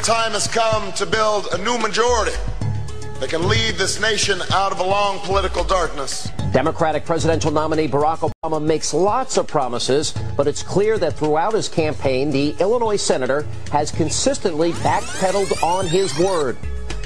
time has come to build a new majority that can lead this nation out of a long political darkness. Democratic presidential nominee Barack Obama makes lots of promises, but it's clear that throughout his campaign, the Illinois senator has consistently backpedaled on his word.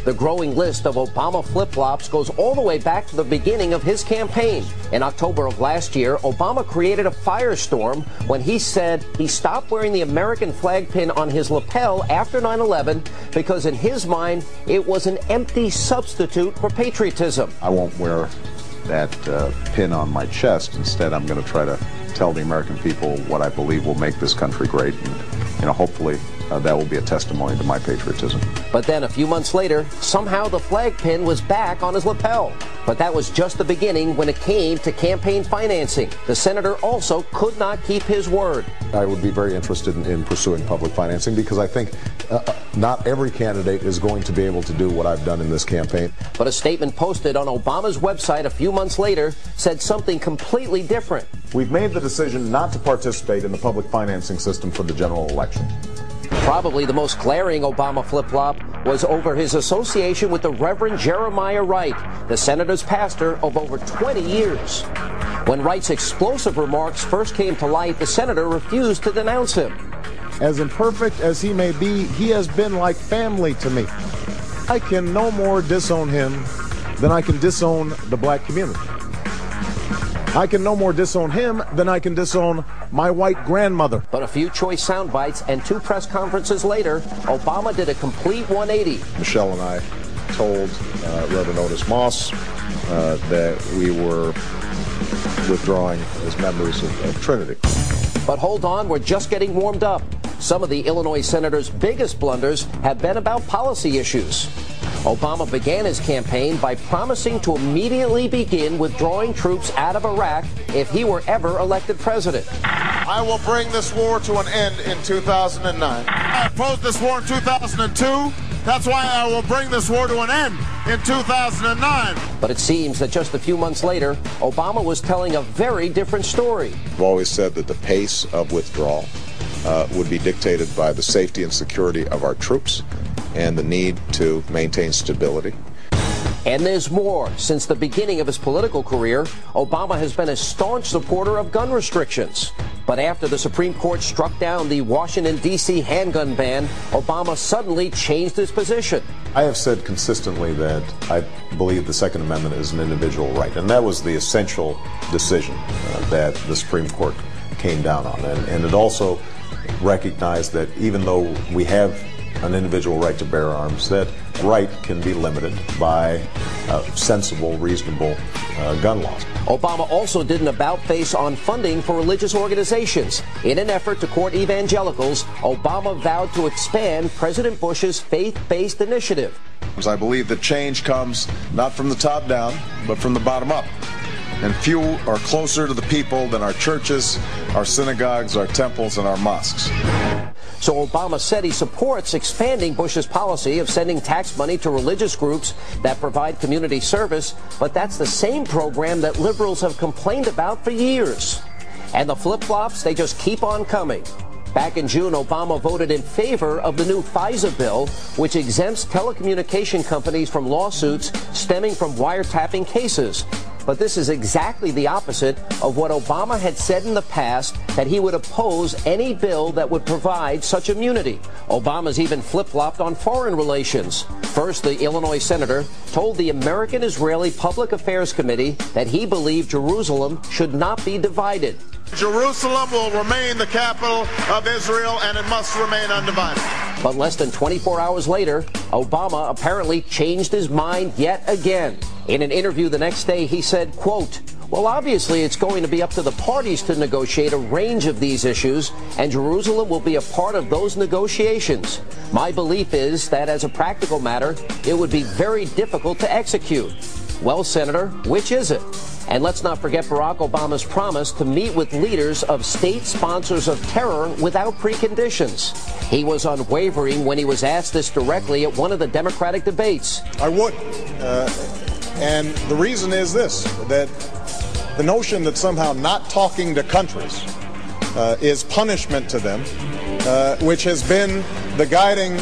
The growing list of Obama flip-flops goes all the way back to the beginning of his campaign. In October of last year, Obama created a firestorm when he said he stopped wearing the American flag pin on his lapel after 9/11 because in his mind, it was an empty substitute for patriotism. I won't wear that pin on my chest. Instead, I'm going to try to tell the American people what I believe will make this country great. And, hopefully that will be a testimony to my patriotism. But then a few months later, somehow the flag pin was back on his lapel. But that was just the beginning when it came to campaign financing. The senator also could not keep his word. I would be very interested in pursuing public financing because I think not every candidate is going to be able to do what I've done in this campaign. But a statement posted on Obama's website a few months later said something completely different. We've made the decision not to participate in the public financing system for the general election. Probably the most glaring Obama flip-flop was over his association with the Reverend Jeremiah Wright, the senator's pastor of over 20 years. When Wright's explosive remarks first came to light, the senator refused to denounce him. As imperfect as he may be, he has been like family to me. I can no more disown him than I can disown the black community. I can no more disown him than I can disown my white grandmother. But a few choice sound bites and 2 press conferences later, Obama did a complete 180. Michelle and I told Reverend Otis Moss that we were withdrawing as members of Trinity. But hold on, we're just getting warmed up. Some of the Illinois senator's biggest blunders have been about policy issues. Obama began his campaign by promising to immediately begin withdrawing troops out of Iraq if he were ever elected president. I will bring this war to an end in 2009. I opposed this war in 2002. That's why I will bring this war to an end in 2009. But it seems that just a few months later, Obama was telling a very different story. I've always said that the pace of withdrawal would be dictated by the safety and security of our troops and the need to maintain stability. And there's more. Since the beginning of his political career, Obama has been a staunch supporter of gun restrictions. But after the Supreme Court struck down the Washington, D.C. handgun ban, Obama suddenly changed his position. I have said consistently that I believe the Second Amendment is an individual right, and that was the essential decision that the Supreme Court came down on. And it also recognized that even though we have an individual right to bear arms, that right can be limited by sensible, reasonable gun laws. Obama also did an about-face on funding for religious organizations. In an effort to court evangelicals, Obama vowed to expand President Bush's faith-based initiative. I believe that change comes not from the top down, but from the bottom up. And few are closer to the people than our churches, our synagogues, our temples, and our mosques. So Obama said he supports expanding Bush's policy of sending tax money to religious groups that provide community service, but that's the same program that liberals have complained about for years. And the flip-flops, they just keep on coming. Back in June, Obama voted in favor of the new FISA bill, which exempts telecommunication companies from lawsuits stemming from wiretapping cases. But this is exactly the opposite of what Obama had said in the past, that he would oppose any bill that would provide such immunity. Obama's even flip-flopped on foreign relations. First, the Illinois senator told the American-Israeli Public Affairs Committee that he believed Jerusalem should not be divided. Jerusalem will remain the capital of Israel, and it must remain undivided. But less than 24 hours later, Obama apparently changed his mind yet again. In an interview the next day, he said, quote, "Well, obviously it's going to be up to the parties to negotiate a range of these issues, and Jerusalem will be a part of those negotiations. My belief is that as a practical matter, it would be very difficult to execute." Well, Senator, which is it? And let's not forget Barack Obama's promise to meet with leaders of state sponsors of terror without preconditions. He was unwavering when he was asked this directly at one of the Democratic debates. I would. And the reason is this, that the notion that somehow not talking to countries is punishment to them which has been the guiding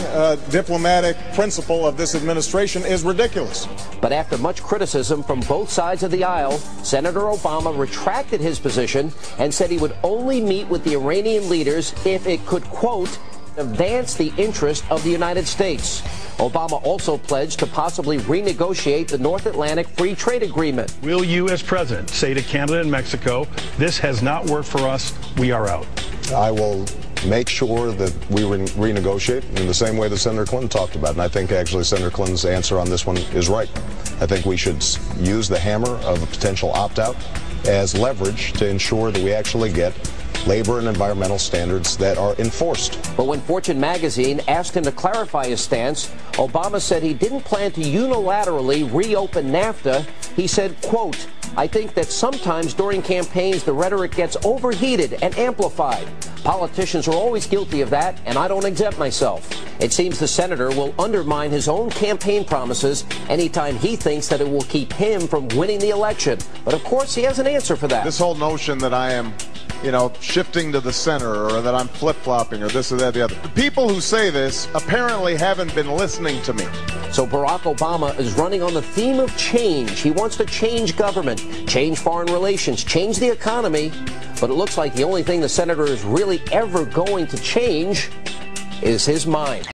diplomatic principle of this administration, is ridiculous. But after much criticism from both sides of the aisle, Senator Obama retracted his position and said he would only meet with the Iranian leaders if it could, quote, advance the interest of the United States. Obama also pledged to possibly renegotiate the North Atlantic Free Trade Agreement. Will you, as president, say to Canada and Mexico, this has not worked for us, we are out? I will make sure that we renegotiate in the same way that Senator Clinton talked about. And I think actually Senator Clinton's answer on this one is right. I think we should use the hammer of a potential opt-out as leverage to ensure that we actually get labor and environmental standards that are enforced. But when Fortune magazine asked him to clarify his stance, Obama said he didn't plan to unilaterally reopen NAFTA. He said, quote, I think that sometimes during campaigns the rhetoric gets overheated and amplified. Politicians are always guilty of that, and I don't exempt myself. It seems the senator will undermine his own campaign promises anytime he thinks that it will keep him from winning the election. But of course, he has an answer for that. This whole notion that I am, shifting to the center, or that I'm flip-flopping, or this or that, the other. The people who say this apparently haven't been listening to me. So Barack Obama is running on the theme of change. He wants to change government, change foreign relations, change the economy. But it looks like the only thing the senator is really ever going to change is his mind.